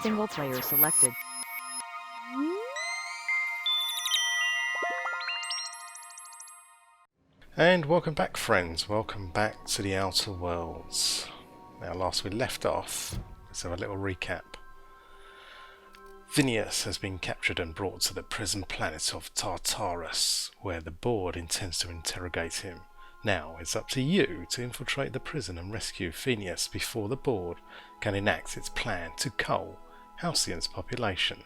Single player selected. And welcome back, friends. Welcome back to the Outer Worlds. Now, last we left off, let's have a little recap. Phineas has been captured and brought to the prison planet of Tartarus, where the board intends to interrogate him. Now it's up to you to infiltrate the prison and rescue Phineas before the board can enact its plan to cull Halcyon's population.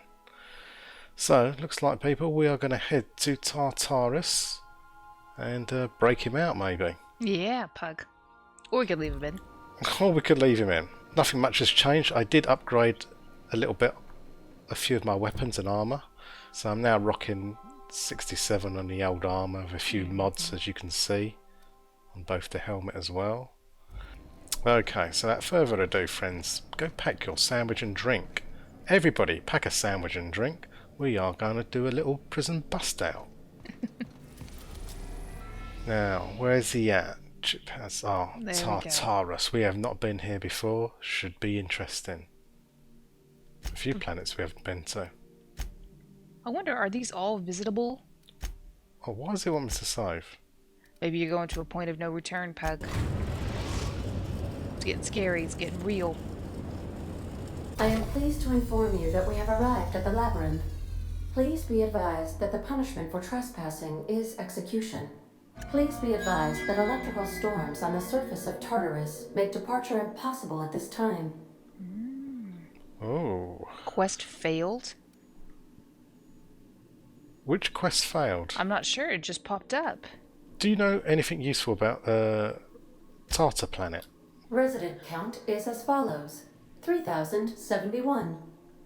So, looks like, people, we are going to head to Tartarus and break him out, maybe. Yeah, Pug. Or we could leave him in. Or we could leave him in. Nothing much has changed. I did upgrade a little bit a few of my weapons and armour, so I'm now rocking 67 on the old armour with a few mods, as you can see, on both the helmet as well. Okay, so without further ado, friends, go pack your sandwich and drink. Everybody pack a sandwich and drink. We are going to do a little prison bust out. Now, where's he at? Oh, Tartarus. We have not been here before. Should be interesting. A few planets we haven't been to. I wonder, are these all visitable? Oh, why does he want me to save? Maybe you're going to a point of no return, Pug. It's getting scary. It's getting real. I am pleased to inform you that we have arrived at the labyrinth. Please be advised that the punishment for trespassing is execution. Please be advised that electrical storms on the surface of Tartarus make departure impossible at this time. Oh. Quest failed? Which quest failed? I'm not sure. It just popped up. Do you know anything useful about Tartar planet? Resident count is as follows: 3,071.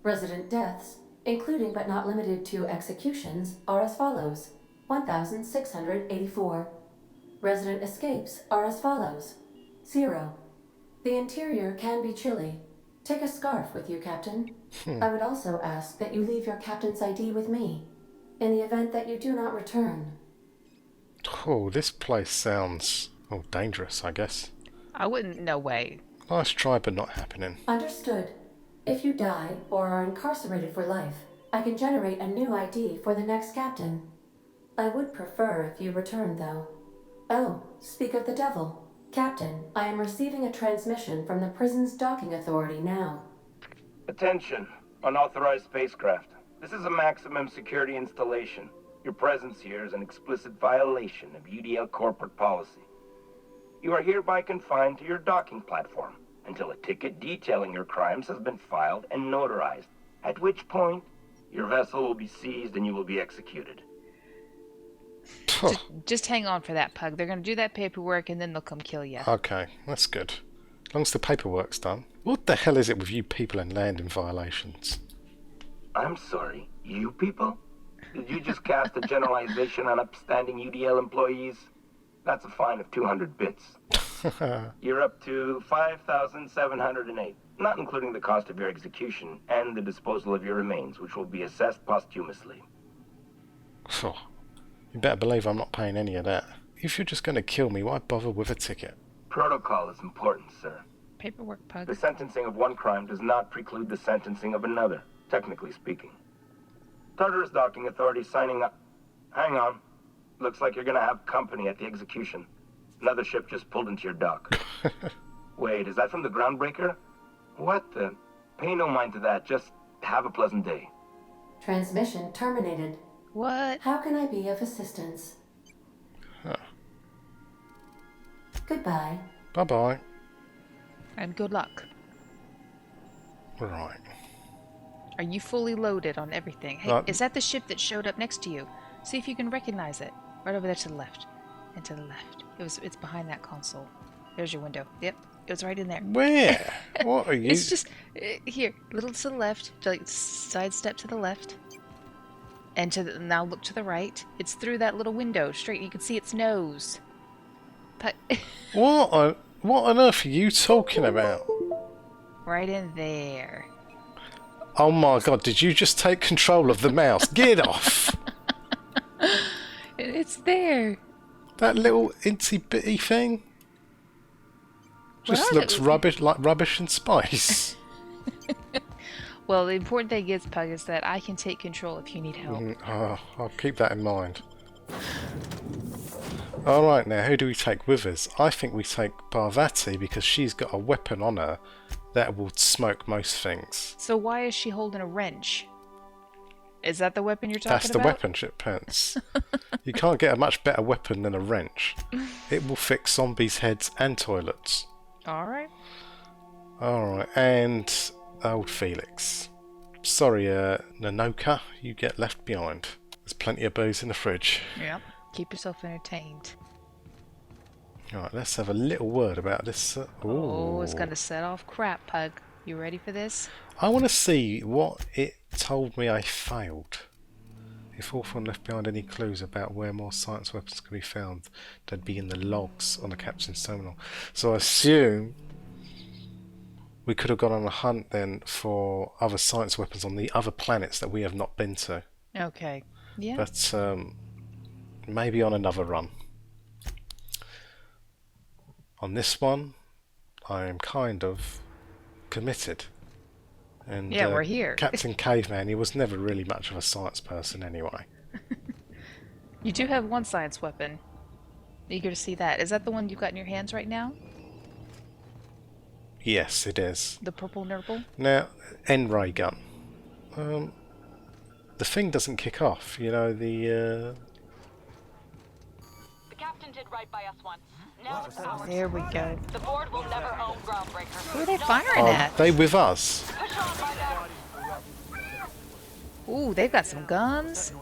Resident deaths, including but not limited to executions, are as follows: 1,684. Resident escapes are as follows: 0. The interior can be chilly. Take a scarf with you, Captain. I would also ask that you leave your captain's ID with me, in the event that you do not return. Oh, this place sounds dangerous, I guess. I wouldn't. No way. Nice try, but not happening. Understood. If you die or are incarcerated for life, I can generate a new ID for the next captain. I would prefer if you return, though. Oh, speak of the devil. Captain, I am receiving a transmission from the prison's docking authority now. Attention, unauthorized spacecraft. This is a maximum security installation. Your presence here is an explicit violation of UDL corporate policy. You are hereby confined to your docking platform until a ticket detailing your crimes has been filed and notarized, at which point your vessel will be seized and you will be executed. Just hang on for that, Pug. They're going to do that paperwork and then they'll come kill you. Okay, that's good. As long as the paperwork's done. What the hell is it with you people and land in violations? I'm sorry, you people? Did you just cast a generalization on upstanding UDL employees? That's a fine of 200 bits. You're up to 5,708, not including the cost of your execution and the disposal of your remains, which will be assessed posthumously. Oh, you better believe I'm not paying any of that. If you're just going to kill me, why bother with a ticket? Protocol is important, sir. Paperwork, Pug. The sentencing of one crime does not preclude the sentencing of another, technically speaking. Tartarus Docking Authority signing up. Hang on. Looks like you're gonna have company at the execution. Another ship just pulled into your dock. Wait, is that from the Groundbreaker? What the? Pay no mind to that. Just have a pleasant day. Transmission terminated. What? How can I be of assistance? Huh. Goodbye. Bye-bye. And good luck. Right. Are you fully loaded on everything? Hey, is that the ship that showed up next to you? See if you can recognize it. Right over there to the left. And to the left. It's behind that console. There's your window. Yep. It was right in there. Where? What are you? It's just here, little to the left, like sidestep to the left, and now look to the right. It's through that little window, straight. You can see its nose. What on earth are you talking about? Right in there. Oh my god! Did you just take control of the mouse? Get off! It's there. That little inty bitty thing. Just looks rubbish, like rubbish in space. Well, the important thing is, Pug, is that I can take control if you need help. I'll keep that in mind. Alright, now who do we take with us? I think we take Parvati because she's got a weapon on her that will smoke most things. So why is she holding a wrench? Is that the weapon you're talking about? That's the weapon, Chippants. You can't get a much better weapon than a wrench. It will fix zombies' heads and toilets. Alright. Alright, and old Felix. Sorry, Nanoka, you get left behind. There's plenty of booze in the fridge. Yep. Keep yourself entertained. Alright, let's have a little word about this. Oh, it's gonna set off crap, Pug. You ready for this? I want to see what it told me I failed. If Hawthorne left behind any clues about where more science weapons could be found, they'd be in the logs on the captain's terminal. So I assume we could have gone on a hunt then for other science weapons on the other planets that we have not been to. Okay. Yeah. But maybe on another run. On this one, I am kind of committed. And yeah, we're here. Captain Caveman, he was never really much of a science person anyway. You do have one science weapon. Eager to see that. Is that the one you've got in your hands right now? Yes, it is. The purple nurple? Now, N-ray gun. The thing doesn't kick off, you know, The captain did right by us once. Now it's ours. There we go. The board will never own Groundbreaker. Who are they firing at? they with us? Push on, by there. Ooh, they've got some guns.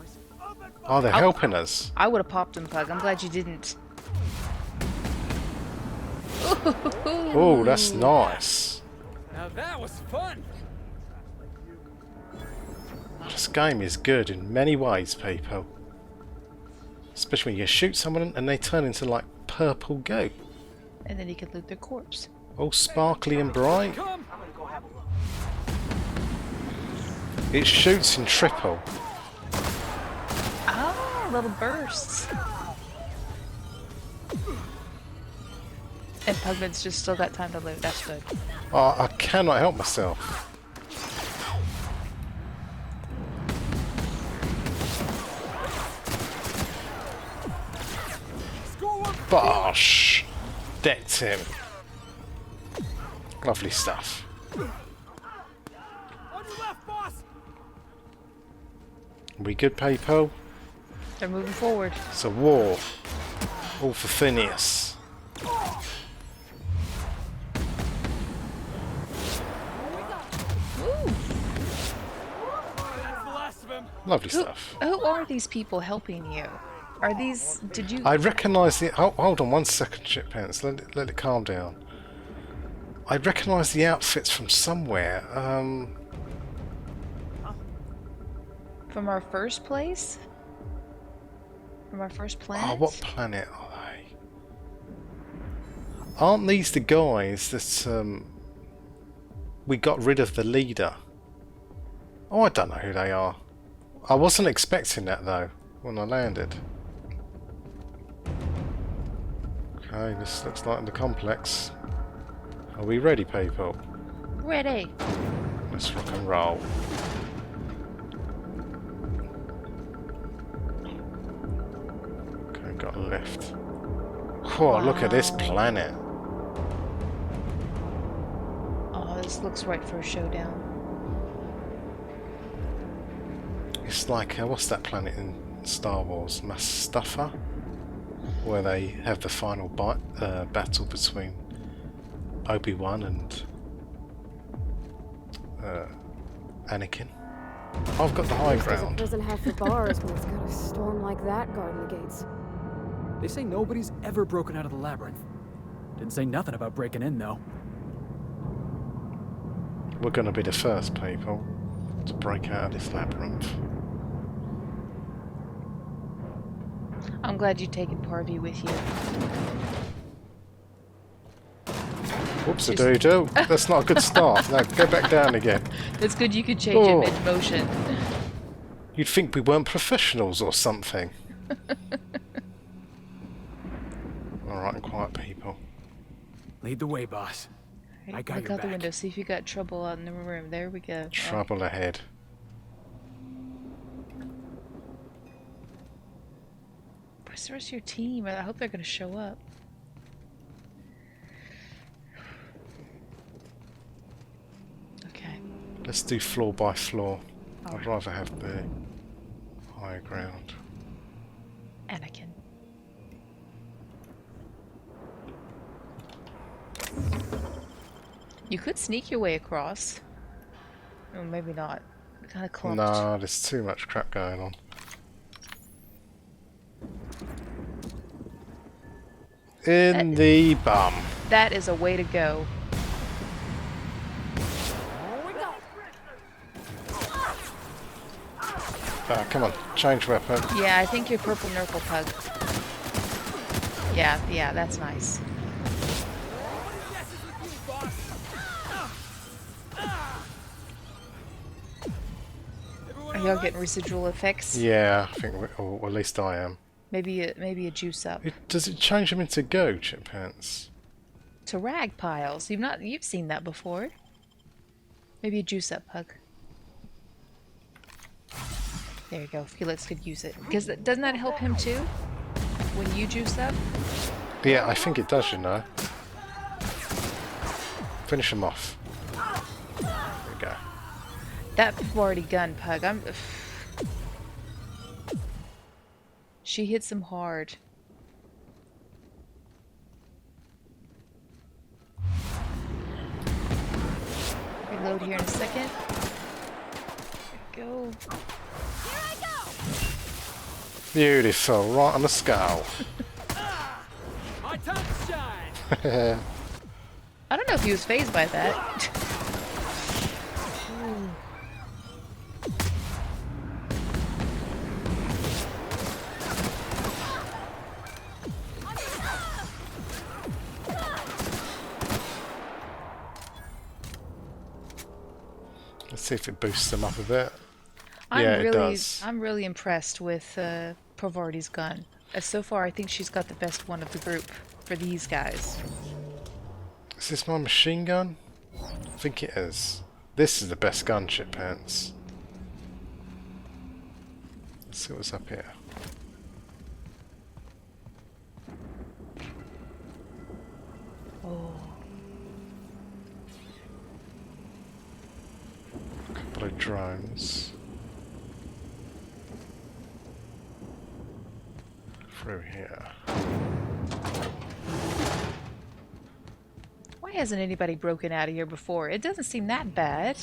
Oh, they're helping us. I would have popped them, Pug. I'm glad you didn't. Oh, that's nice. Now that was fun. This game is good in many ways, people. Especially when you shoot someone and they turn into like purple goo. And then you could loot their corpse. All sparkly and bright. Come. It shoots in triple. Ah, little bursts. And Pugman's just still got time to loot. That's good. Oh, I cannot help myself. Bosh! Decked him. Lovely stuff. On your left, boss. We good, people? They're moving forward. It's a war. All for Phineas. Ooh. That's the last of him. Lovely stuff. Who are these people helping you? Are these... Did you... I recognise the... Oh, hold on one second, Chippants. Let it calm down. I recognise the outfits from somewhere. From our first place? From our first planet? Oh, what planet are they? Aren't these the guys that we got rid of the leader? Oh, I don't know who they are. I wasn't expecting that though when I landed. Okay, this looks like the complex. Are we ready, people? Ready. Let's rock and roll. Okay, got left. Oh, look at this planet. Oh, this looks right for a showdown. It's like, what's that planet in Star Wars? Mustafa? Where they have the final battle between Obi-Wan and Anakin. I've got the high ground. Doesn't have the bars when it's got a storm like that guarding the gates. They say nobody's ever broken out of the labyrinth. Didn't say nothing about breaking in, though. We're going to be the first people to break out of this labyrinth. I'm glad you've taken Parvy with you. Whoops-a-doo-doo. That's not a good start. Now, go back down again. It's good you could change it Oh. mid-motion. You'd think we weren't professionals or something. Alright, quiet people. Lead the way, boss. I got Look your out the back. window. See if you got trouble out in the room. There we go. Trouble ahead. Where's the rest of your team? I hope they're going to show up. Okay. Let's do floor by floor. I'd Alright. rather have the higher ground. Anakin. You could sneak your way across. Or maybe not. Kind of clumped. Nah, there's too much crap going on. In the bum. That is a way to go. Come on, change weapon. Yeah, I think you're purple nurple pug. Yeah, that's nice. Are y'all getting residual effects? Yeah, I think, or at least I am. Maybe a juice up. Does it change them into go, Chip Pants? To rag piles. You've seen that before. Maybe a juice up pug. There you go. Felix could use it. Because doesn't that help him too? When you juice up? Yeah, I think it does, you know. Finish him off. There we go. That already gun pug. She hits him hard. Reload here in a second. There we go. Beautiful, right on the skull. My time to shine. I don't know if he was fazed by that. Let's see if it boosts them up a bit. Yeah, it does. I'm really impressed with Provardi's gun. So far, I think she's got the best one of the group for these guys. Is this my machine gun? I think it is. This is the best gun, Chip Pants. Let's see what's up here. Oh. Couple of drones. Through here. Why hasn't anybody broken out of here before? It doesn't seem that bad.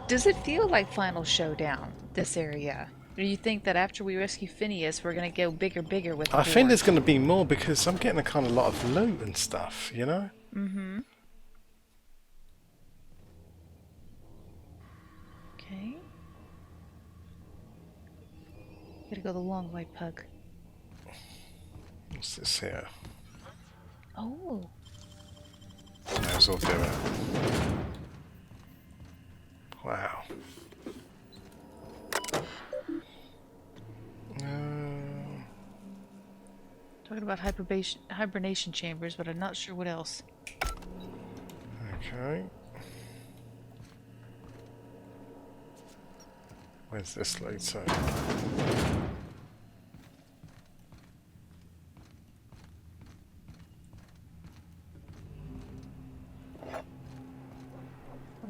Does it feel like Final Showdown, this area? Or do you think that after we rescue Phineas, we're going to go bigger with the I think horde? there's going to be more because I'm getting a kind of lot of loot and stuff, you know? Mm-hmm. Okay. Gotta go the long way, pug. What's this here? Oh. May as well do it. Wow. Talking about hibernation chambers, but I'm not sure what else. Okay. Where's this lead to?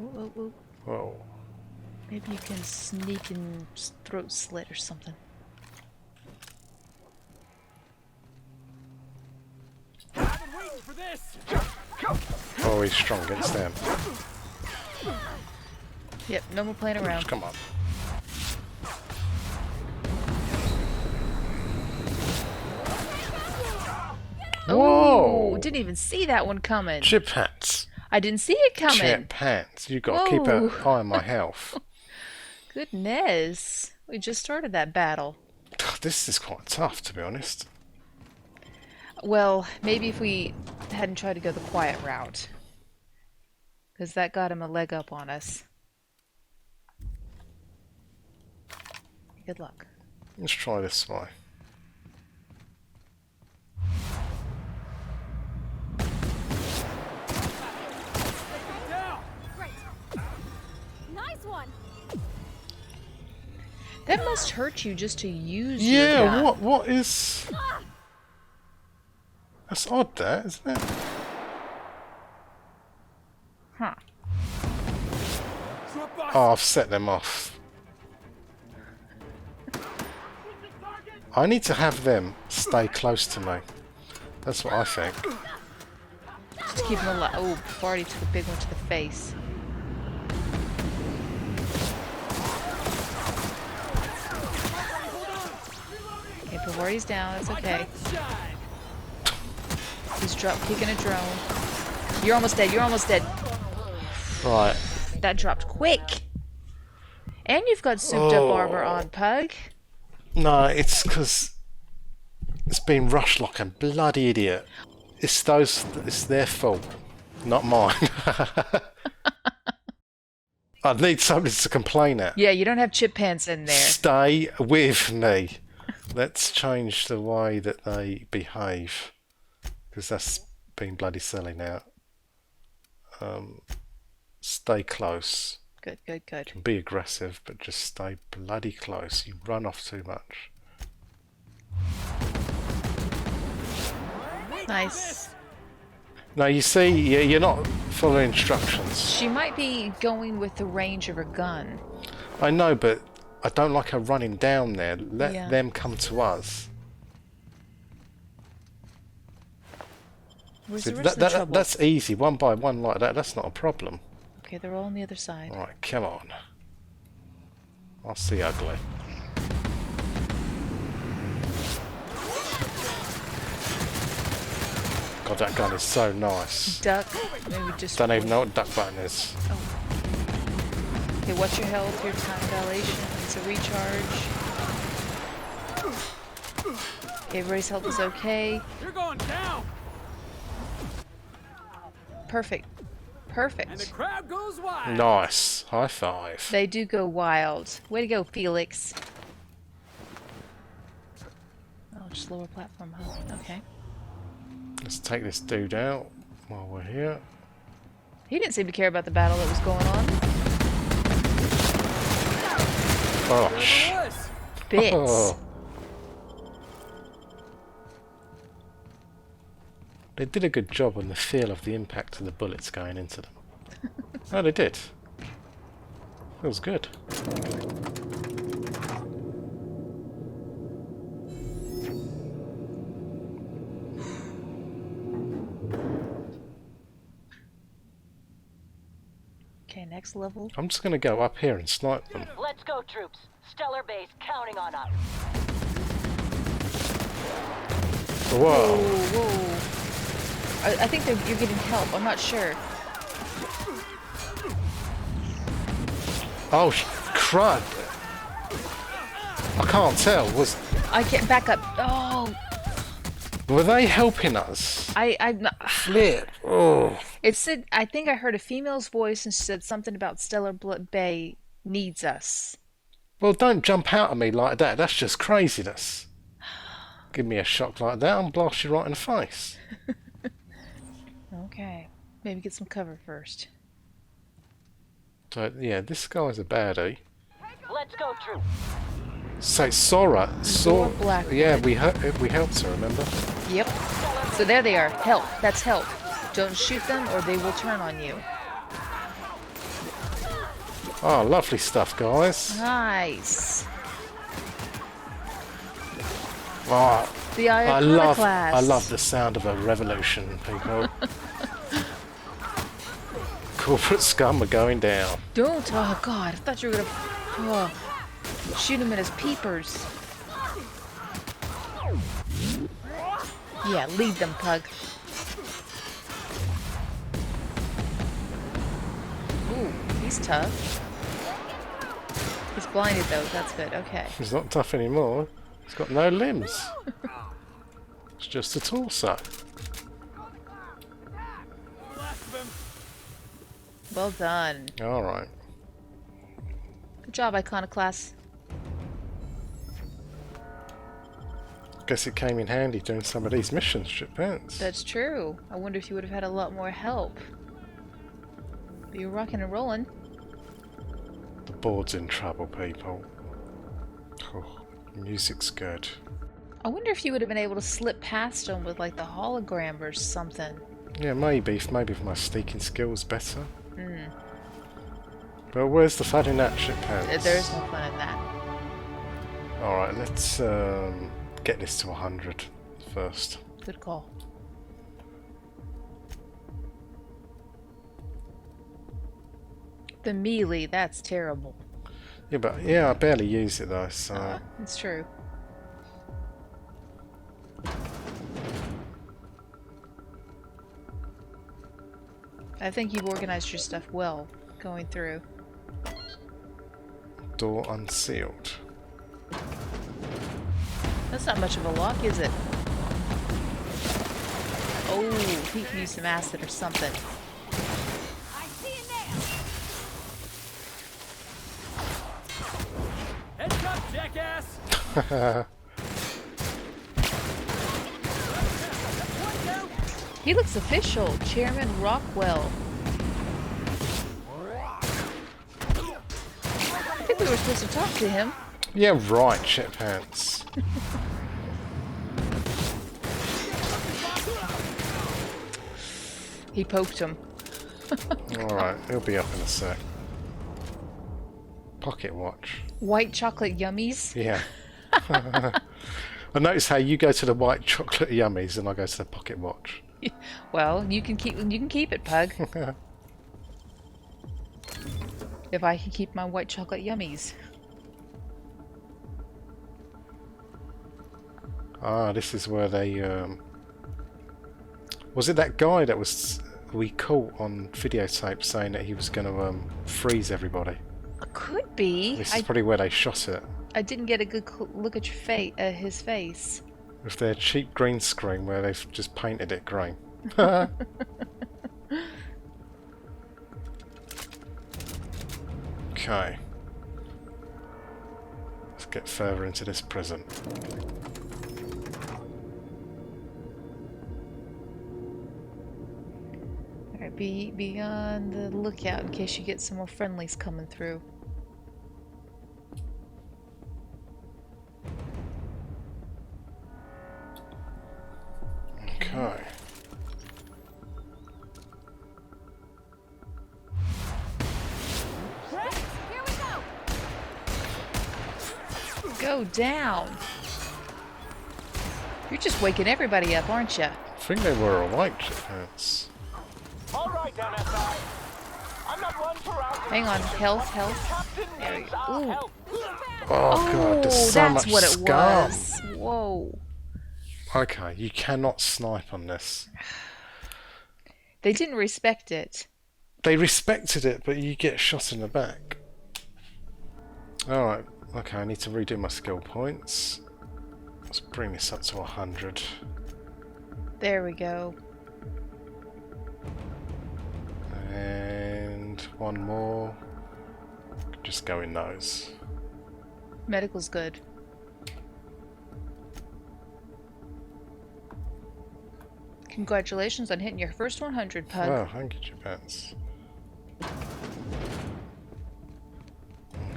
Oh. Whoa. Maybe you can sneak and throat slit or something. I've been waiting for this. Oh, he's strong against them. Yep, no more playing around. Come on. Oh, Whoa! didn't even see that one coming. Chip Pants. I didn't see it coming. Chip Pants. You've got to keep an Whoa. eye on my health. Goodness. We just started that battle. This is quite tough, to be honest. Well, maybe if we hadn't tried to go the quiet route. Because that got him a leg up on us. Good luck. Let's try this way. That must hurt you just to use your Yeah, gun. what is... That's odd, that, isn't it? Huh. Oh, I've set them off. I need to have them stay close to me. That's what I think. Just keep them alive. Oh, before he took a big one to the face. Okay, before he's down, it's okay. He's drop kicking a drone. You're almost dead, you're almost dead. Right. That dropped quick. And you've got souped up armor on, Pug. No, it's because it's been rushed like a bloody idiot. It's their fault, not mine. I need somebody to complain at. Yeah, you don't have chip pants in there. Stay with me. Let's change the way that they behave, because that's been bloody silly now. Stay close. Good, good, good. Be aggressive, but just stay bloody close. You run off too much. Nice. No, you see, you're not following instructions. She might be going with the range of her gun. I know, but I don't like her running down there. Let Yeah. them come to us. Where's See, the rest of the trouble? that's easy, one by one like that. That's not a problem. Okay, they're all on the other side. Right, come on. I'll see ugly. God, that gun is so nice. Duck. Maybe just. Don't even know what duck button is. Okay, what's your health? Your time dilation. It's a recharge. Okay, everybody's health is okay. You're going down! Perfect. And the Perfect. crowd goes wild! Nice. High five. They do go wild. Way to go, Felix. Oh, just lower platform, huh? Okay. Let's take this dude out while we're here. He didn't seem to care about the battle that was going on. Gosh. Yes. Bits. Oh. They did a good job on the feel of the impact of the bullets going into them. Oh, they did. Feels good. Okay, next level. I'm just going to go up here and snipe them. Let's go, troops. Stellar base counting on us. Whoa. Whoa. I think you're getting help. I'm not sure. Oh, crud. I can't tell. I can't back up. Oh, Were they helping us? I'm not. Flip. Oh. It said, I think I heard a female's voice and she said something about Stellar Bay needs us. Well, don't jump out at me like that. That's just craziness. Give me a shock like that, I'll blast you right in the face. Okay. Maybe get some cover first. So, yeah, this guy's a baddie. Let's go, troops. Say, Sora. Blackwood. Yeah, we helped her, remember? Yep. So there they are. Help. That's help. Don't shoot them or they will turn on you. Oh, lovely stuff, guys. Nice. Oh, The I Iconoclast. love the sound of a revolution, people. Corporate scum are going down. Don't. Oh, God. I thought you were going to... Oh. Shoot him in his peepers. Yeah, lead them, Pug. Ooh, he's tough. He's blinded, though. That's good. Okay. He's not tough anymore. He's got no limbs. It's just a torso. Well done. Alright. Good job, Iconoclast. Guess it came in handy doing some of these missions, shit pants. That's true. I wonder if you would have had a lot more help. But you're rocking and rolling. The board's in trouble, people. Oh, music's good. I wonder if you would have been able to slip past them with like the hologram or something. Yeah, maybe if my sneaking skills better. Hmm. But where's the fun in that, ship pants? There is no fun in that. Alright, let's get this to 100 first. Good call. The melee, that's terrible. Yeah, but I barely use it though, so... It's true. I think you've organized your stuff well, going through. Door unsealed. That's not much of a lock, is it? Oh, he can use some acid or something. I see you now. Heads up, jackass! He looks official. Chairman Rockwell. I think we were supposed to talk to him. Yeah, right, ship pants. He poked him. Alright, he'll be up in a sec. Pocket watch. White chocolate yummies. Yeah. I notice how you go to the white chocolate yummies and I go to the pocket watch. Well, you can keep it, Pug. If I can keep my white chocolate yummies. Ah, this is where they was it that guy that we caught on videotape saying that he was going to freeze everybody? Could be. This is probably where they shot it. I didn't get a good look at your his face. With their cheap green screen where they've just painted it green. Okay. Let's get further into this prison. Alright, be on the lookout in case you get some more friendlies coming through. Okay. Here we go. Go down! You're just waking everybody up, aren't you? I think they were awake, chipmunks. All right, MSI. I'm not one for hours. Hang on, health. Captain There we needs go. our Ooh. help. Oh god, there's so that's much what it scum. was. Whoa. Okay, you cannot snipe on this. They didn't respect it. They respected it, but you get shot in the back. Alright, okay, I need to redo my skill points. Let's bring this up to 100. There we go. And one more. Just go in those. Medical's good. Congratulations on hitting your first 100, Pug. Oh, thank you, Japans.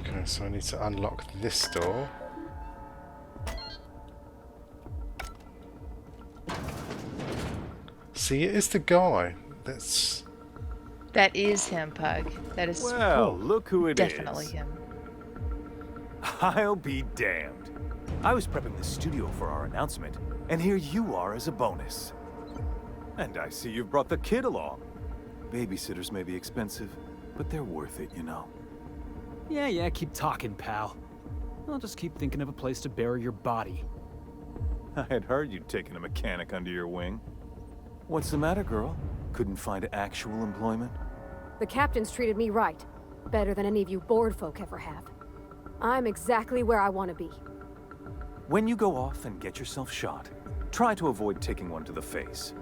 Okay, so I need to unlock this door. See, it is the guy that's... That is him, Pug. That is Well, look who it is. definitely him. I'll be damned. I was prepping the studio for our announcement, and here you are as a bonus. And I see you've brought the kid along. Babysitters may be expensive, but they're worth it, you know. Yeah, keep talking, pal. I'll just keep thinking of a place to bury your body. I had heard you'd taken a mechanic under your wing. What's the matter, girl? Couldn't find actual employment? The captain's treated me right. Better than any of you bored folk ever have. I'm exactly where I want to be. When you go off and get yourself shot, try to avoid taking one to the face.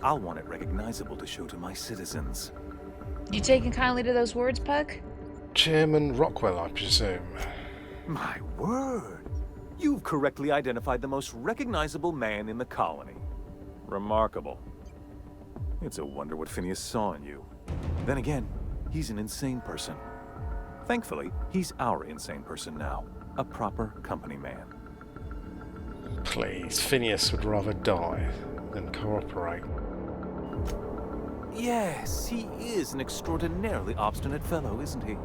I'll want it recognizable to show to my citizens. You taking kindly to those words, Pug? Chairman Rockwell, I presume. My word! You've correctly identified the most recognizable man in the colony. Remarkable. It's a wonder what Phineas saw in you. Then again, he's an insane person. Thankfully, he's our insane person now. A proper company man. Please, Phineas would rather die than cooperate. Yes, he is an extraordinarily obstinate fellow, isn't he?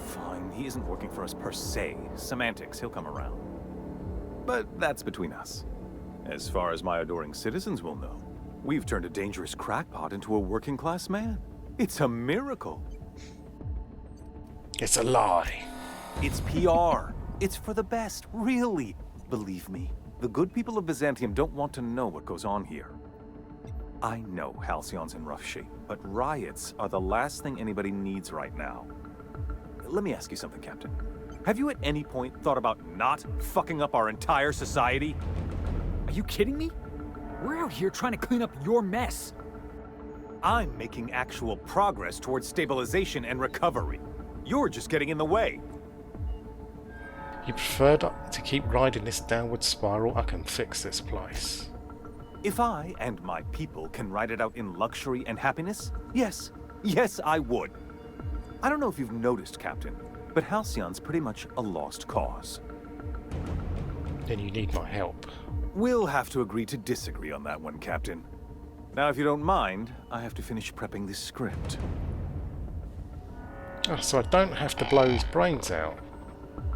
Fine, he isn't working for us per se. Semantics, he'll come around. But that's between us. As far as my adoring citizens will know, we've turned a dangerous crackpot into a working-class man. It's a miracle. It's a lie. It's PR. It's for the best, really. Believe me, the good people of Byzantium don't want to know what goes on here. I know Halcyon's in rough shape, but riots are the last thing anybody needs right now. Let me ask you something, Captain. Have you at any point thought about not fucking up our entire society? Are you kidding me? We're out here trying to clean up your mess. I'm making actual progress towards stabilization and recovery. You're just getting in the way. You prefer to keep riding this downward spiral? I can fix this place. If I and my people can ride it out in luxury and happiness, yes, I would. I don't know if you've noticed, Captain, but Halcyon's pretty much a lost cause. Then you need my help. We'll have to agree to disagree on that one, Captain. Now, if you don't mind, I have to finish prepping this script. Oh, so I don't have to blow his brains out.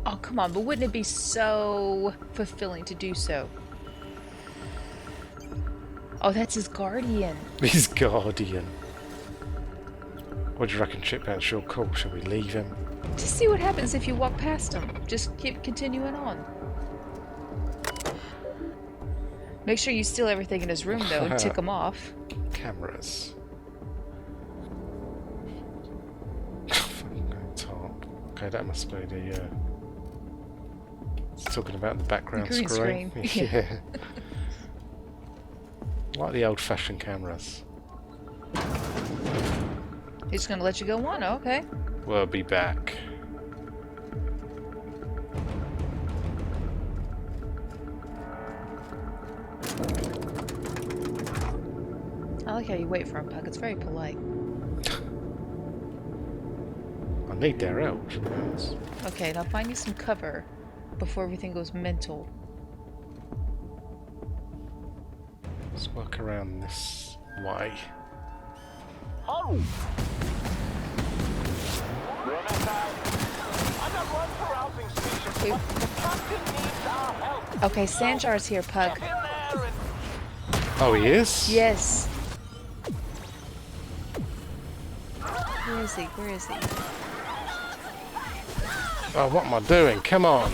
Oh, come on, but wouldn't it be so fulfilling to do so? Oh, that's his guardian. His guardian. What do you reckon, Chipbounce? You're cool. Shall we leave him? Just see what happens if you walk past him. Just keep continuing on. Make sure you steal everything in his room, though, and tick him off. Cameras. Top. Okay, that must be the. It's talking about the background green screen. Yeah. Like the old-fashioned cameras. He's gonna let you go on, okay. We'll be back. I like how you wait for him, Pug. It's very polite. I need their help, Chipbounce. Okay, now find you some cover before everything goes mental. Let's work around this way. Okay, Sanjar's here, Pug. Oh, he is? Yes. Where is he? Where is he? Oh, what am I doing? Come on.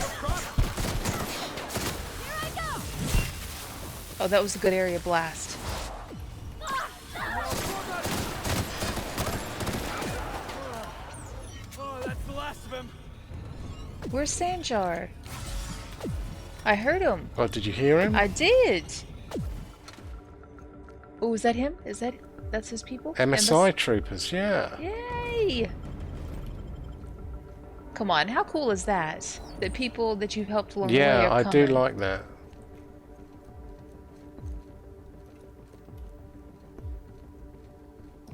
Oh, that was a good area blast. Oh, that's the last of him. Where's Sanjar? I heard him. Oh, did you hear him? I did. Oh, is that him? That's his people? MSI troopers, yeah. Yay! Come on, how cool is that? The people that you've helped along the way Yeah, are I do coming. like that.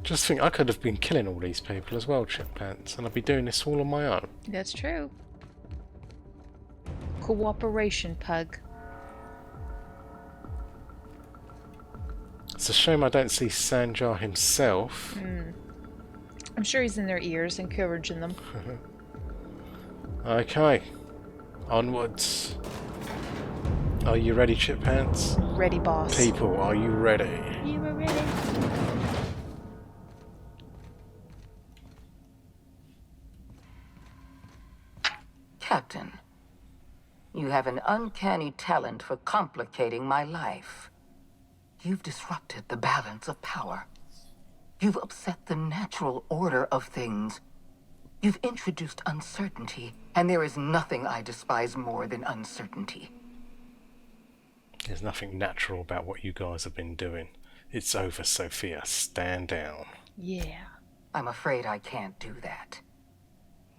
Just think, I could have been killing all these people as well, Chipbounce, and I'd be doing this all on my own. That's true. Cooperation, Pug. It's a shame I don't see Sanjar himself. I'm sure he's in their ears, encouraging them. Okay, onwards. Are you ready, Chipbounce? Ready, boss. People, are you ready? You were ready. Captain, you have an uncanny talent for complicating my life. You've disrupted the balance of power. You've upset the natural order of things. You've introduced uncertainty, and there is nothing I despise more than uncertainty. There's nothing natural about what you guys have been doing. It's over, Sophia. Stand down. Yeah. I'm afraid I can't do that.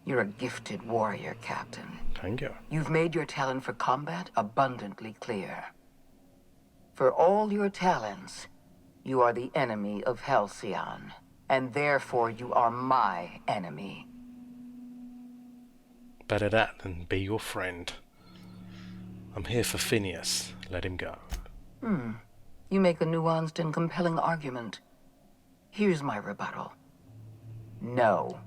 You're a gifted warrior, Captain. Thank you. You've made your talent for combat abundantly clear. For all your talents, you are the enemy of Halcyon, and therefore you are my enemy. Better that than be your friend. I'm here for Phineas. Let him go. You make a nuanced and compelling argument. Here's my rebuttal. No.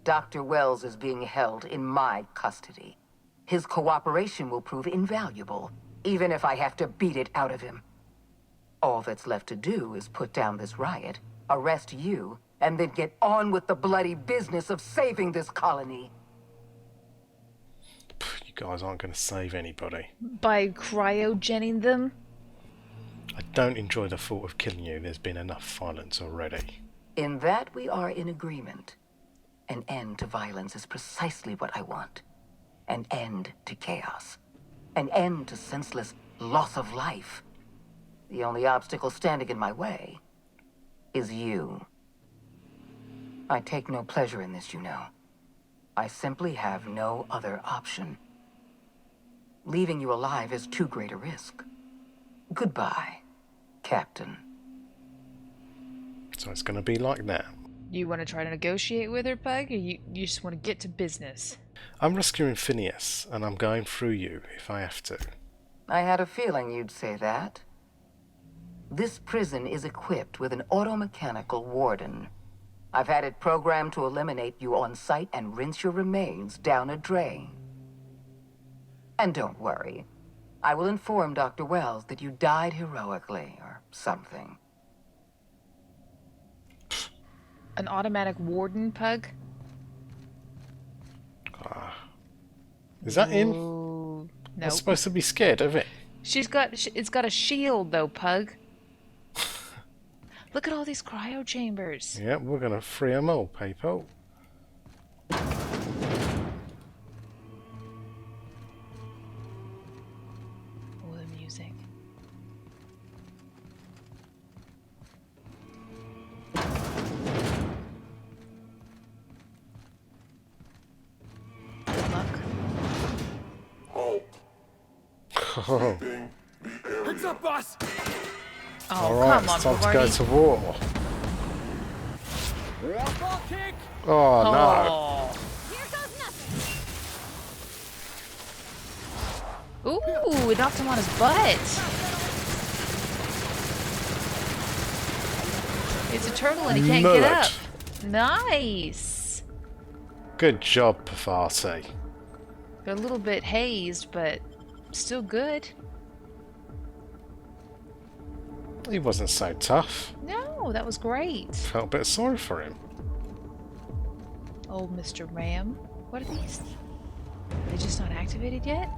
Dr. Wells is being held in my custody. His cooperation will prove invaluable, even if I have to beat it out of him. All that's left to do is put down this riot, arrest you, and then get on with the bloody business of saving this colony. You guys aren't going to save anybody. By cryogening them? I don't enjoy the thought of killing you. There's been enough violence already. In that we are in agreement. An end to violence is precisely what I want. An end to chaos. An end to senseless loss of life. The only obstacle standing in my way is you. I take no pleasure in this, you know. I simply have no other option. Leaving you alive is too great a risk. Goodbye, Captain. So it's going to be like that. You want to try to negotiate with her, Pug, or you just want to get to business? I'm rescuing Phineas, and I'm going through you if I have to. I had a feeling you'd say that. This prison is equipped with an automechanical warden. I've had it programmed to eliminate you on sight and rinse your remains down a drain. And don't worry. I will inform Dr. Wells that you died heroically, or something. An automatic warden, Pug? Is that in? Ooh, I'm no. supposed to be scared of it. It's got a shield though, Pug. Look at all these cryo chambers. Yeah, we're going to free them all, people. Oh, the music. Good luck. Oh. Heads up, boss! Oh, Alright, come on, it's time to go Bogart. to war. Ball kick! Oh, no. Oh. Here goes nothing. Ooh, it knocked him on his butt. It's a turtle and he can't get Mud. up. Nice. Good job, Pavati. They're a little bit hazed, but still good. He wasn't so tough. No, that was great. Felt a bit sorry for him. Old Mr. Ram. What are these? Are they just not activated yet?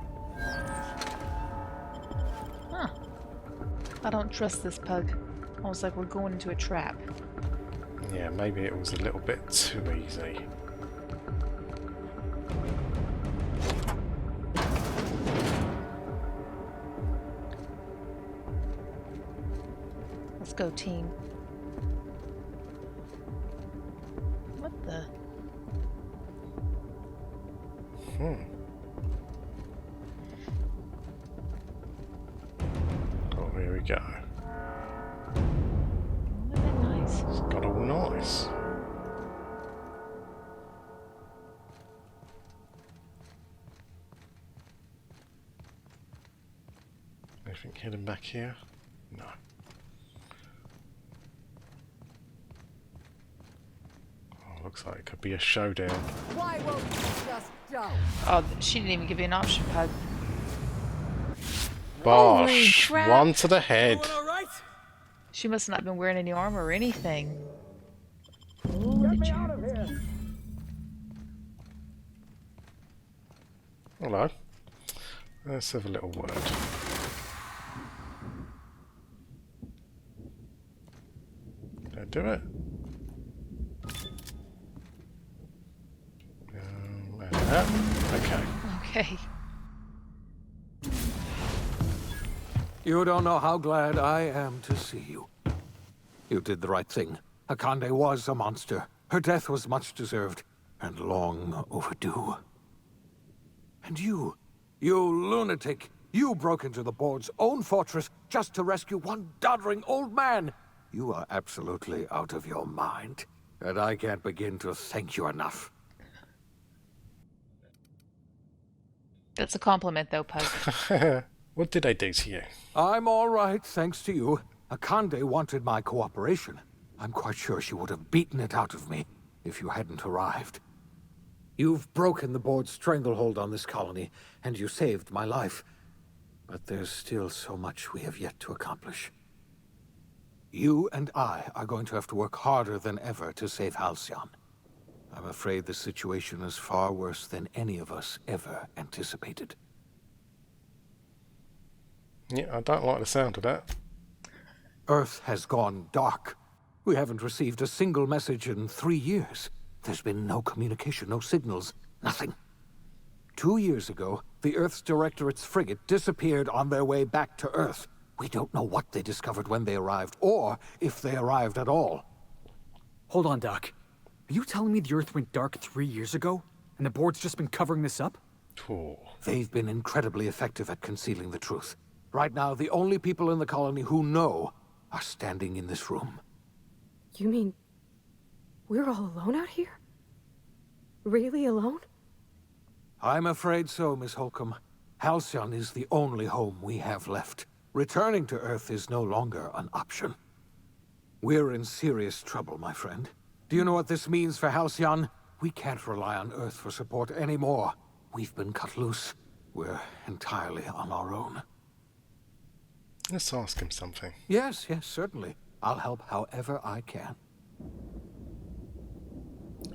Huh. I don't trust this Pug. Almost like we're going into a trap. Yeah, maybe it was a little bit too easy. Let's go, team. What the? Oh, here we go. Isn't that nice? It's got all nice. Anything hidden back here? No. Oh, looks like it could be a showdown. Why won't you just go? Oh, she didn't even give you an option, Pug. Bosh! Holy crap. One to the head. All right? She must not have been wearing any armor or anything. Ooh, the chair. Hello. Let's have a little word. Did I do it? And that. Okay. Okay. You don't know how glad I am to see you. You did the right thing. Akande was a monster. Her death was much deserved, and long overdue. And you lunatic, you broke into the board's own fortress just to rescue one doddering old man. You are absolutely out of your mind, and I can't begin to thank you enough. That's a compliment, though, Pug. What did I do to you? I'm all right, thanks to you. Akande wanted my cooperation. I'm quite sure she would have beaten it out of me if you hadn't arrived. You've broken the board's stranglehold on this colony, and you saved my life. But there's still so much we have yet to accomplish. You and I are going to have to work harder than ever to save Halcyon. I'm afraid the situation is far worse than any of us ever anticipated. Yeah, I don't like the sound of that. Earth has gone dark. We haven't received a single message in 3 years. There's been no communication, no signals, nothing. 2 years ago, the Earth's Directorate's frigate disappeared on their way back to Earth. We don't know what they discovered when they arrived, or if they arrived at all. Hold on, Doc. Are you telling me the Earth went dark 3 years ago, and the board's just been covering this up? Oh. They've been incredibly effective at concealing the truth. Right now, the only people in the colony who know are standing in this room. You mean we're all alone out here? Really alone? I'm afraid so, Miss Holcomb. Halcyon is the only home we have left. Returning to Earth is no longer an option. We're in serious trouble, my friend. Do you know what this means for Halcyon? We can't rely on Earth for support anymore. We've been cut loose. We're entirely on our own. Let's ask him something. Yes, certainly. I'll help however I can.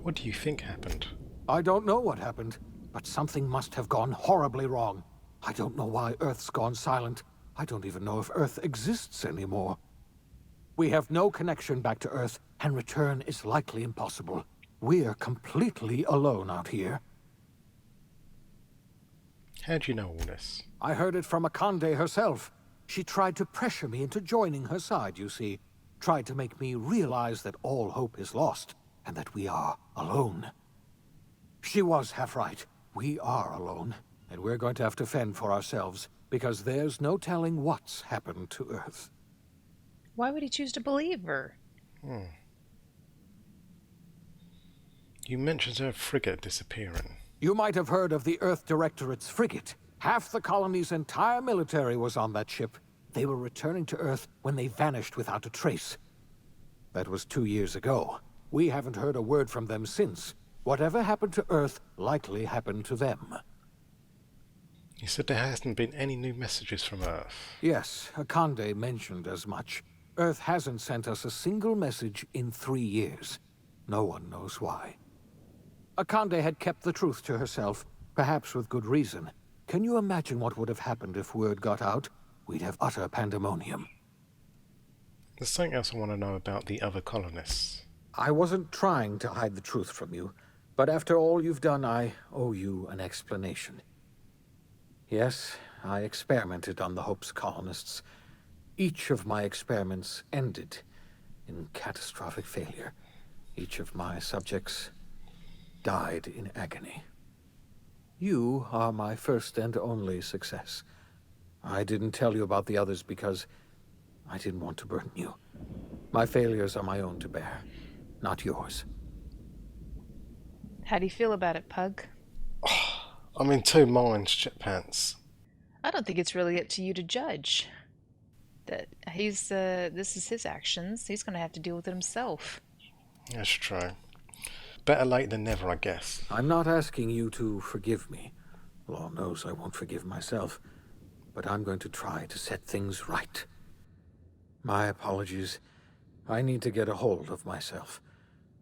What do you think happened? I don't know what happened, but something must have gone horribly wrong. I don't know why Earth's gone silent. I don't even know if Earth exists anymore. We have no connection back to Earth, and return is likely impossible. We're completely alone out here. How do you know all this? I heard it from Akande herself. She tried to pressure me into joining her side, you see. Tried to make me realize that all hope is lost, and that we are alone. She was half right. We are alone, and we're going to have to fend for ourselves, because there's no telling what's happened to Earth. Why would he choose to believe her? You mentioned her frigate disappearing. You might have heard of the Earth Directorate's frigate. Half the colony's entire military was on that ship. They were returning to Earth when they vanished without a trace. That was 2 years ago. We haven't heard a word from them since. Whatever happened to Earth likely happened to them. You said there hasn't been any new messages from Earth. Yes, Akande mentioned as much. Earth hasn't sent us a single message in 3 years. No one knows why. Akande had kept the truth to herself, perhaps with good reason. Can you imagine what would have happened if word got out? We'd have utter pandemonium. There's something else I want to know about the other colonists. I wasn't trying to hide the truth from you, but after all you've done, I owe you an explanation. Yes, I experimented on the Hope's colonists. Each of my experiments ended in catastrophic failure. Each of my subjects died in agony. You are my first and only success. I didn't tell you about the others because I didn't want to burden you. My failures are my own to bear, not yours. How do you feel about it, Pug? I'm in two minds, Chip Pants. I don't think it's really up to you to judge. That this is his actions. He's going to have to deal with it himself. That's true. Better late than never, I guess. I'm not asking you to forgive me. Law knows I won't forgive myself. But I'm going to try to set things right. My apologies. I need to get a hold of myself.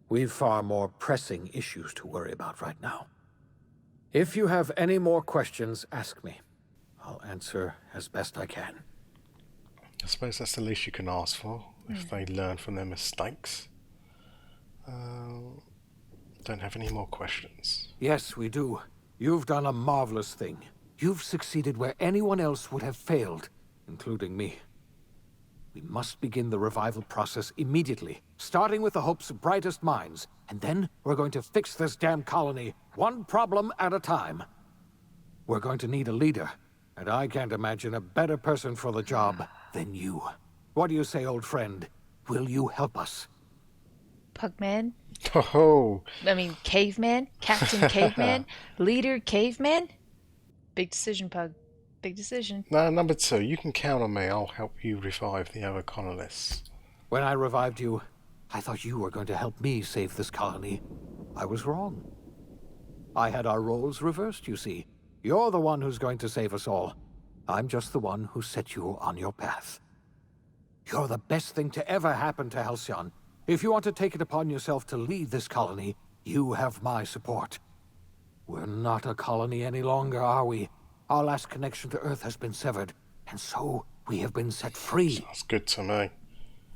We've far more pressing issues to worry about right now. If you have any more questions, ask me. I'll answer as best I can. I suppose that's the least you can ask for, if they learn from their mistakes. Don't have any more questions. Yes, we do. You've done a marvelous thing. You've succeeded where anyone else would have failed, including me. We must begin the revival process immediately, starting with the Hope's brightest minds, and then we're going to fix this damn colony, one problem at a time. We're going to need a leader, and I can't imagine a better person for the job than you. What do you say, old friend? Will you help us? Pugman? Oh! I mean, Caveman? Captain Caveman? Leader Caveman? Big decision, Pug. Big decision. No, number 2, you can count on me. I'll help you revive the other colonists. When I revived you, I thought you were going to help me save this colony. I was wrong. I had our roles reversed, you see. You're the one who's going to save us all. I'm just the one who set you on your path. You're the best thing to ever happen to Halcyon. If you want to take it upon yourself to lead this colony, you have my support. We're not a colony any longer, are we? Our last connection to Earth has been severed, and so we have been set free. Sounds good to me.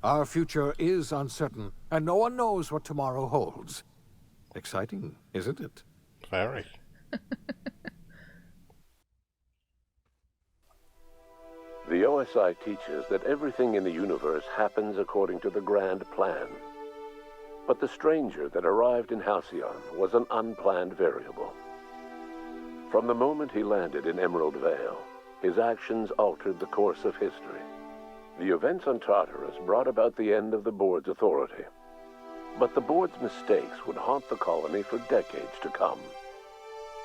Our future is uncertain, and no one knows what tomorrow holds. Exciting, isn't it? Very. The OSI teaches that everything in the universe happens according to the grand plan. But the stranger that arrived in Halcyon was an unplanned variable. From the moment he landed in Emerald Vale, his actions altered the course of history. The events on Tartarus brought about the end of the board's authority. But the board's mistakes would haunt the colony for decades to come.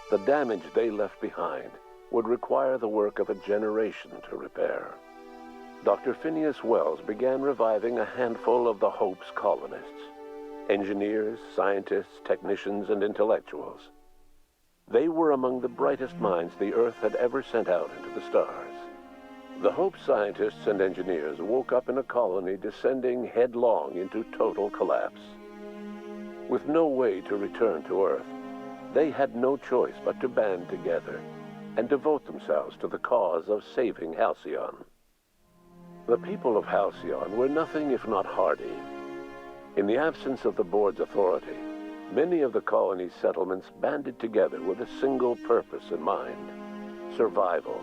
The damage they left behind would require the work of a generation to repair. Dr. Phineas Wells began reviving a handful of the Hope's colonists: engineers, scientists, technicians, and intellectuals. They were among the brightest minds the Earth had ever sent out into the stars. The Hope scientists and engineers woke up in a colony descending headlong into total collapse. With no way to return to Earth, they had no choice but to band together and devote themselves to the cause of saving Halcyon. The people of Halcyon were nothing if not hardy. In the absence of the board's authority, many of the colony's settlements banded together with a single purpose in mind: survival.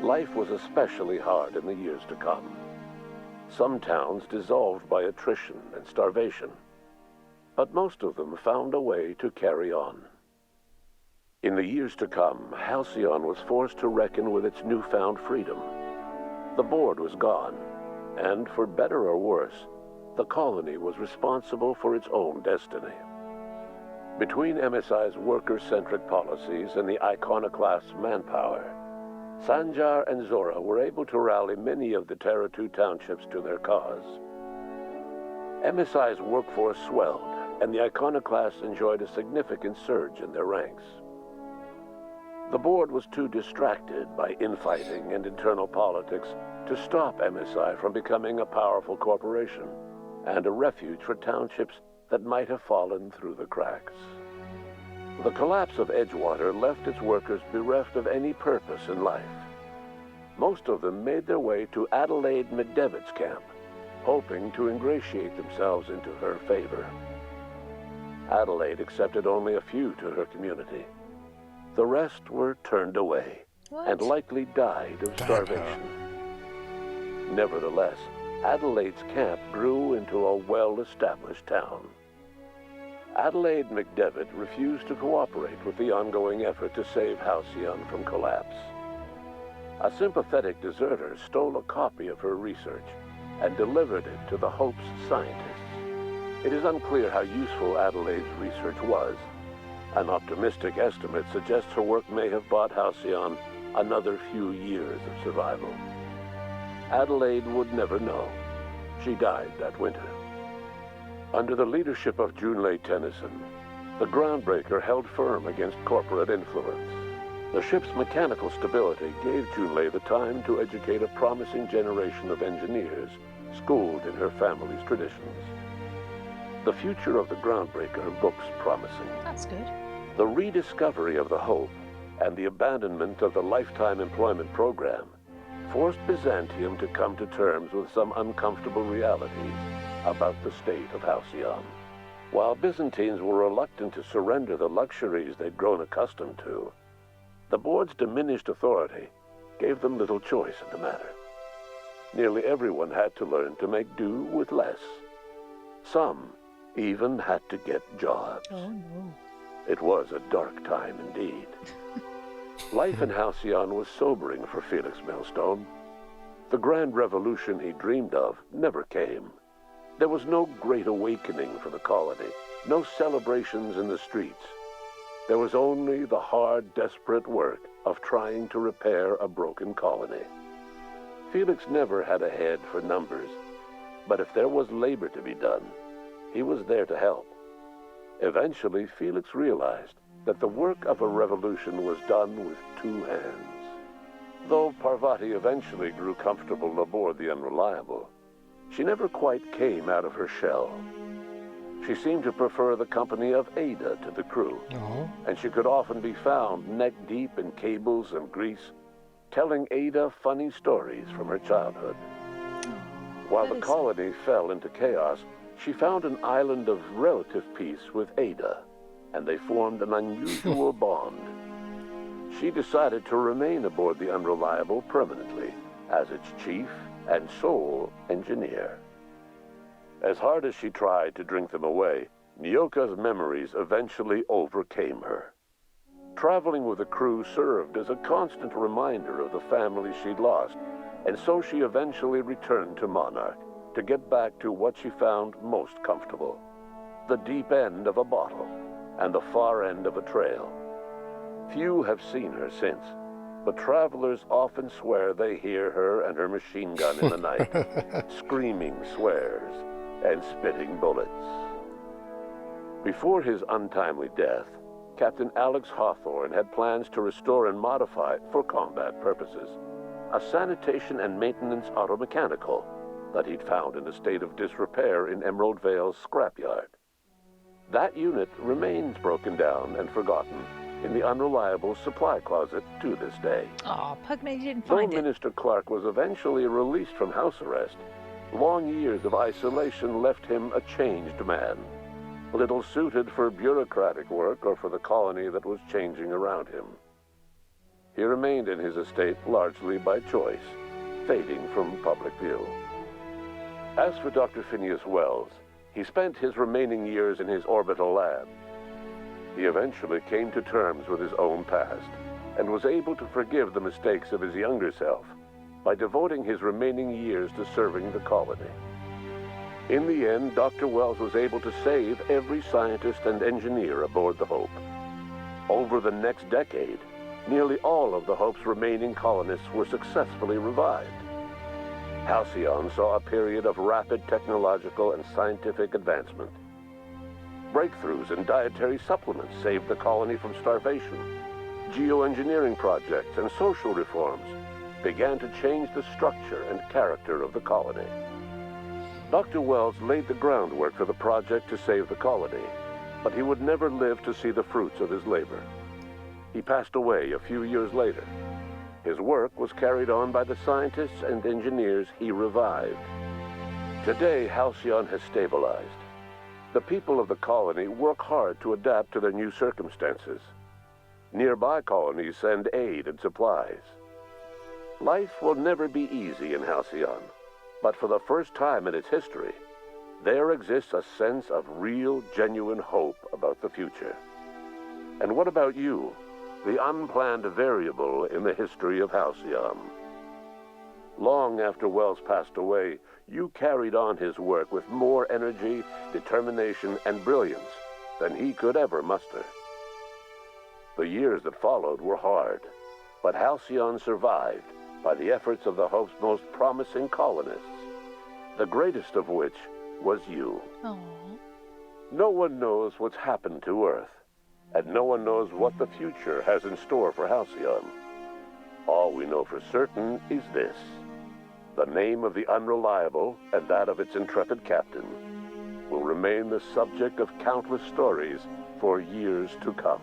Life was especially hard in the years to come. Some towns dissolved by attrition and starvation, but most of them found a way to carry on. In the years to come, Halcyon was forced to reckon with its newfound freedom. The board was gone, and for better or worse, the colony was responsible for its own destiny. Between MSI's worker-centric policies and the iconoclast's manpower, Sanjar and Zora were able to rally many of the Terra 2 townships to their cause. MSI's workforce swelled, and the iconoclasts enjoyed a significant surge in their ranks. The board was too distracted by infighting and internal politics to stop MSI from becoming a powerful corporation and a refuge for townships that might have fallen through the cracks. The collapse of Edgewater left its workers bereft of any purpose in life. Most of them made their way to Adelaide McDevitt's camp, hoping to ingratiate themselves into her favor. Adelaide accepted only a few to her community. The rest were turned away and likely died of starvation. Nevertheless, Adelaide's camp grew into a well-established town. Adelaide McDevitt refused to cooperate with the ongoing effort to save Halcyon from collapse. A sympathetic deserter stole a copy of her research and delivered it to the Hope's scientists. It is unclear how useful Adelaide's research was. An optimistic estimate suggests her work may have bought Halcyon another few years of survival. Adelaide would never know. She died that winter. Under the leadership of Junlei Tennyson, the Groundbreaker held firm against corporate influence. The ship's mechanical stability gave Junlei the time to educate a promising generation of engineers schooled in her family's traditions. The future of the Groundbreaker looks promising. That's good. The rediscovery of the Hope and the abandonment of the lifetime employment program forced Byzantium to come to terms with some uncomfortable realities about the state of Halcyon. While Byzantines were reluctant to surrender the luxuries they'd grown accustomed to, the board's diminished authority gave them little choice in the matter. Nearly everyone had to learn to make do with less. Some even had to get jobs. Oh no. It was a dark time indeed. Life in Halcyon was sobering for Felix Millstone. The grand revolution he dreamed of never came. There was no great awakening for the colony, no celebrations in the streets. There was only the hard, desperate work of trying to repair a broken colony. Felix never had a head for numbers, but if there was labor to be done, he was there to help. Eventually, Felix realized that the work of a revolution was done with two hands. Though Parvati eventually grew comfortable aboard the Unreliable, she never quite came out of her shell. She seemed to prefer the company of Ada to the crew, and she could often be found neck-deep in cables and grease, telling Ada funny stories from her childhood. While the colony fell into chaos, she found an island of relative peace with Ada, and they formed an unusual bond. She decided to remain aboard the Unreliable permanently as its chief and sole engineer. As hard as she tried to drink them away, Nyoka's memories eventually overcame her. Traveling with the crew served as a constant reminder of the family she'd lost, and so she eventually returned to Monarch to get back to what she found most comfortable: the deep end of a bottle and the far end of a trail. Few have seen her since, but travelers often swear they hear her and her machine gun in the night, screaming swears and spitting bullets. Before his untimely death, Captain Alex Hawthorne had plans to restore and modify, for combat purposes, a sanitation and maintenance automechanical that he'd found in a state of disrepair in Emerald Vale's scrapyard. That unit remains broken down and forgotten in the Unreliable supply closet to this day. Aw, Pugman didn't find it. Though Minister Clark was eventually released from house arrest, long years of isolation left him a changed man, little suited for bureaucratic work or for the colony that was changing around him. He remained in his estate largely by choice, fading from public view. As for Dr. Phineas Wells, he spent his remaining years in his orbital lab. He eventually came to terms with his own past and was able to forgive the mistakes of his younger self by devoting his remaining years to serving the colony. In the end, Dr. Wells was able to save every scientist and engineer aboard the Hope. Over the next decade, nearly all of the Hope's remaining colonists were successfully revived. Halcyon saw a period of rapid technological and scientific advancement. Breakthroughs in dietary supplements saved the colony from starvation. Geoengineering projects and social reforms began to change the structure and character of the colony. Dr. Wells laid the groundwork for the project to save the colony, but he would never live to see the fruits of his labor. He passed away a few years later. His work was carried on by the scientists and engineers he revived. Today, Halcyon has stabilized. The people of the colony work hard to adapt to their new circumstances. Nearby colonies send aid and supplies. Life will never be easy in Halcyon, but for the first time in its history, there exists a sense of real, genuine hope about the future. And what about you, the unplanned variable in the history of Halcyon? Long after Wells passed away, you carried on his work with more energy, determination, and brilliance than he could ever muster. The years that followed were hard, but Halcyon survived by the efforts of the Hope's most promising colonists, the greatest of which was you. Aww. No one knows what's happened to Earth, and no one knows what the future has in store for Halcyon. All we know for certain is this: the name of the Unreliable and that of its intrepid captain will remain the subject of countless stories for years to come.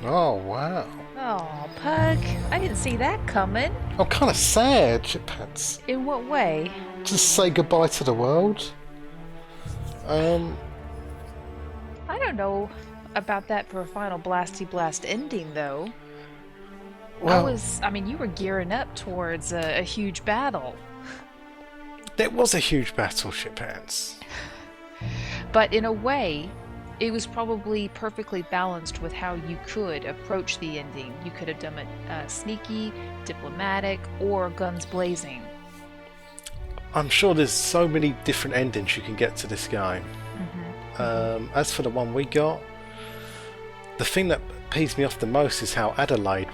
Oh, wow. Oh, Pug, I didn't see that coming. I'm kind of sad, Chipheads. In what way? Just say goodbye to the world. I don't know about that for a final blasty blast ending, though. Well, I mean, you were gearing up towards a huge battle. There was a huge battle, Shiphands. But in a way, it was probably perfectly balanced with how you could approach the ending. You could have done it sneaky, diplomatic, or guns blazing. I'm sure there's so many different endings you can get to this game. As for the one we got, the thing that pees me off the most is how Adelaide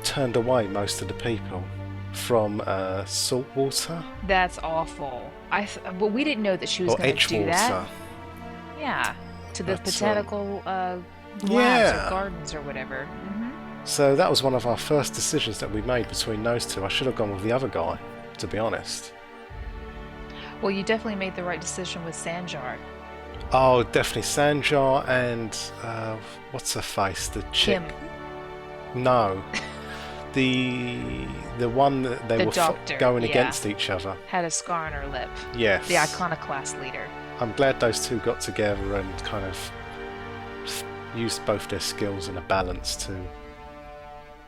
turned away most of the people from saltwater. That's awful. Well, we didn't know that she was going to do that. Yeah, to the botanical labs or gardens or whatever. So that was one of our first decisions that we made between those two. I should have gone with the other guy, to be honest. Well, you definitely made the right decision with Sanjar. Oh, definitely Sanjar and what's her face? The chick. Kim. No, the one that they were doctor, going against each other. Had a scar on her lip. Yes. The iconoclast leader. I'm glad those two got together and kind of used both their skills in a balance to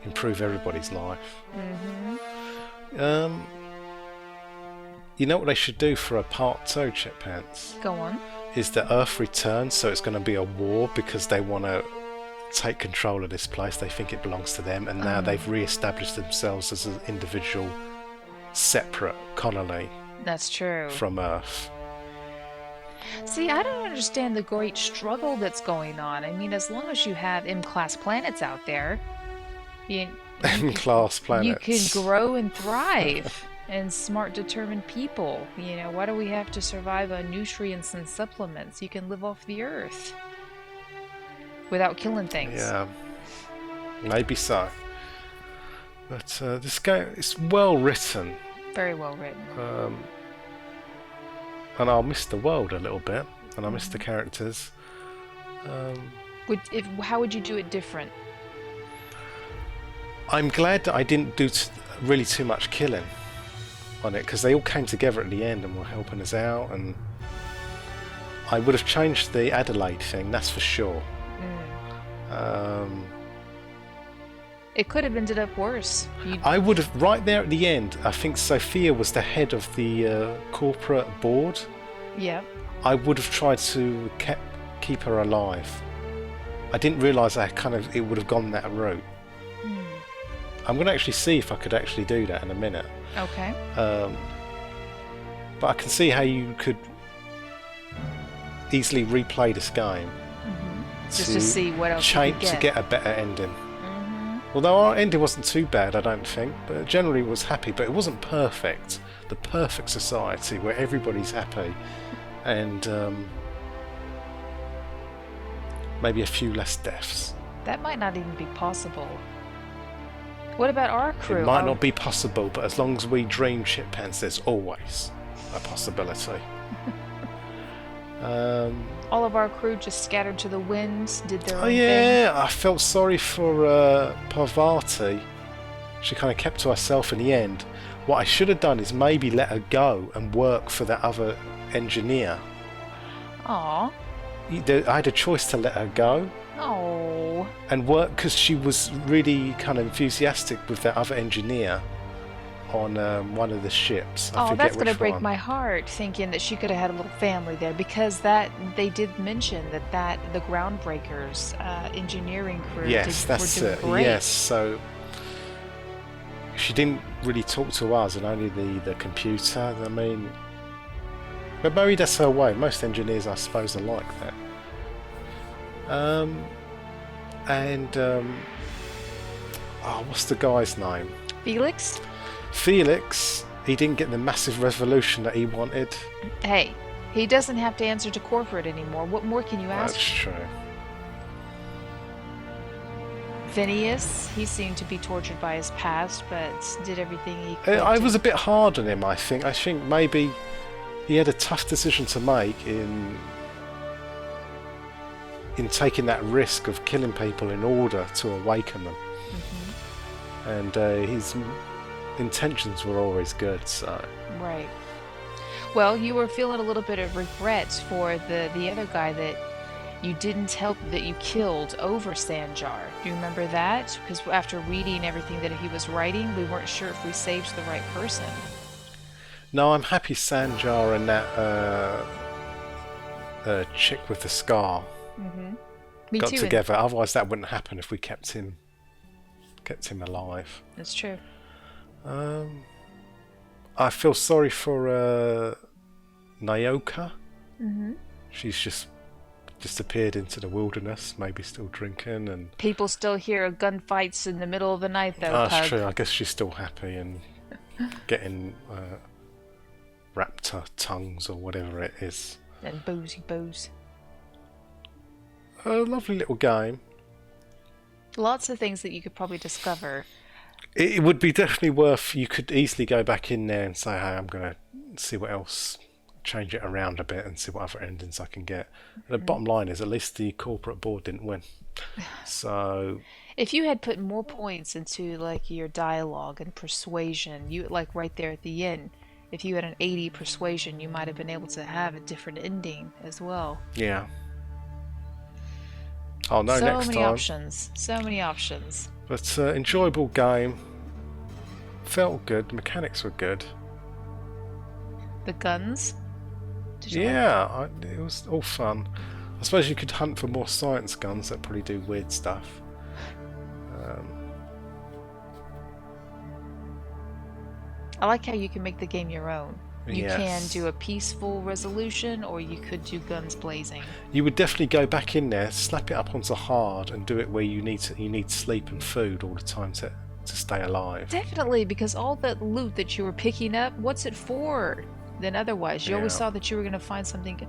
improve everybody's life. You know what they should do for a part 2, Chip Pants? Go on. Is that Earth returns, so it's going to be a war because they want to take control of this place. They think it belongs to them, and now they've re-established themselves as an individual, separate colony. That's true. From Earth. See, I don't understand the great struggle that's going on. I mean, as long as you have M-class planets out there, M-class planets. You can grow and thrive. And smart, determined people. You know, why do we have to survive on nutrients and supplements? You can live off the earth without killing things. Yeah, maybe so. But this game is well written. Very well written. And I'll miss the world a little bit, and I'll miss the characters. How would you do it different? I'm glad that I didn't do really too much killing on it, because they all came together at the end and were helping us out, and I would have changed the Adelaide thing, that's for sure. It could have ended up worse. I would have, right there at the end, I think Sophia was the head of the corporate board. Yeah. I would have tried to keep her alive. I didn't realise it would have gone that route. I'm going to actually see if I could actually do that in a minute. Okay. But I can see how you could easily replay this game just to see what else you could get. To get a better ending. Although our ending wasn't too bad, I don't think, but generally it was happy, but it wasn't perfect. The perfect society where everybody's happy and maybe a few less deaths. That might not even be possible. What about our crew? It might not be possible, but as long as we dream, Chip Pants, there's always a possibility. All of our crew just scattered to the winds, did their own thing. I felt sorry for Parvati. She kind of kept to herself in the end. What I should have done is maybe let her go and work for that other engineer. Aww. I had a choice to let her go. Oh. And work, because she was really kind of enthusiastic with that other engineer on one of the ships. That's going to break my heart, thinking that she could have had a little family there, because they did mention that the Groundbreakers engineering crew that's were doing great. Yes, so she didn't really talk to us and only the computer. I mean, but maybe that's her way. Most engineers, I suppose, are like that. What's the guy's name? Felix, he didn't get the massive resolution that he wanted. Hey, he doesn't have to answer to corporate anymore. What more can you ask? That's true. Phineas, he seemed to be tortured by his past, but did everything he could. I was a bit hard on him, I think. I think maybe he had a tough decision to make in taking that risk of killing people in order to awaken them. And his intentions were always good, so... Right. Well, you were feeling a little bit of regret for the other guy that you didn't help, that you killed over Sanjar. Do you remember that? Because after reading everything that he was writing, we weren't sure if we saved the right person. No, I'm happy Sanjar and that chick with the scar got together. Otherwise that wouldn't happen if we kept him alive. That's true. I feel sorry for Nyoka. She's just disappeared into the wilderness, maybe still drinking, and People still hear gunfights in the middle of the night, though. that's Pug. true. I guess she's still happy and getting raptor tongues or whatever it is. And boozy booze. A lovely little game. Lots of things that you could probably discover. It would be definitely worth. You could easily go back in there and say, "Hey, I'm gonna see what else." Change it around a bit and see what other endings I can get. And the bottom line is, at least the corporate board didn't win. So, if you had put more points into like your dialogue and persuasion, you like right there at the end, if you had an 80 persuasion, you might have been able to have a different ending as well. yeah. Oh no, so next many time. options. So many options. But enjoyable game. Felt good. Mechanics were good. The guns. Did you like Yeah, it was all fun. I suppose you could hunt for more science guns that probably do weird stuff. I like how you can make the game your own. You can Yes. do a peaceful resolution, or you could do guns blazing. You would definitely go back in there, slap it up onto hard, and do it where you need sleep and food all the time to stay alive. Definitely, because all that loot that you were picking up, what's it for? Then otherwise, you always Yeah. saw that you were going to find something.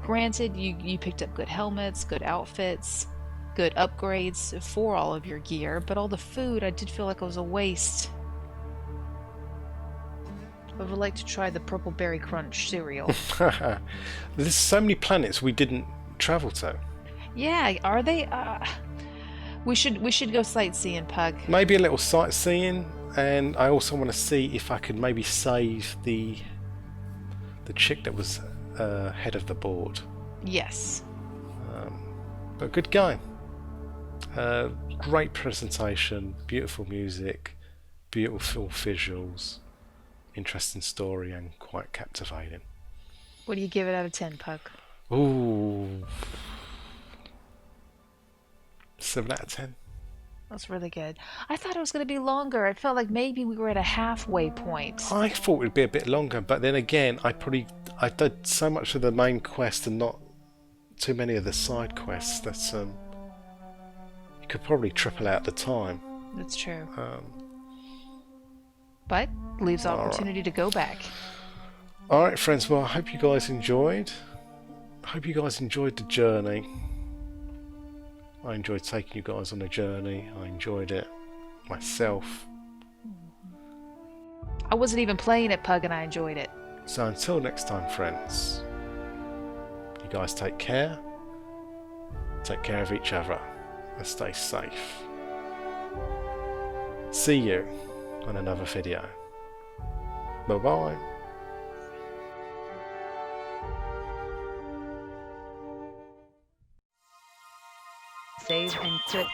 Granted, you picked up good helmets, good outfits, good upgrades for all of your gear, but all the food, I did feel like it was a waste. I would like to try the Purple Berry Crunch cereal. There's so many planets we didn't travel to. Yeah, are they? We should go sightseeing, Pug. Maybe a little sightseeing, and I also want to see if I could maybe save the chick that was head of the board. Yes. But good game. Great presentation, beautiful music, beautiful visuals, interesting story, and quite captivating. What do you give it out of 10, Pug? Ooh. 7 out of 10. That's really good. I thought it was going to be longer. I felt like maybe we were at a halfway point. I thought it'd be a bit longer, but then again, I did so much of the main quest and not too many of the side quests that you could probably triple out the time. That's true. But leaves opportunity to go back. Alright friends, well I hope you guys enjoyed. I hope you guys enjoyed the journey. I enjoyed taking you guys on a journey. I enjoyed it myself. I wasn't even playing it, Pug, and I enjoyed it. So until next time friends, you guys take care. Take care of each other and stay safe. See you on another video. Bye bye. Save and quit.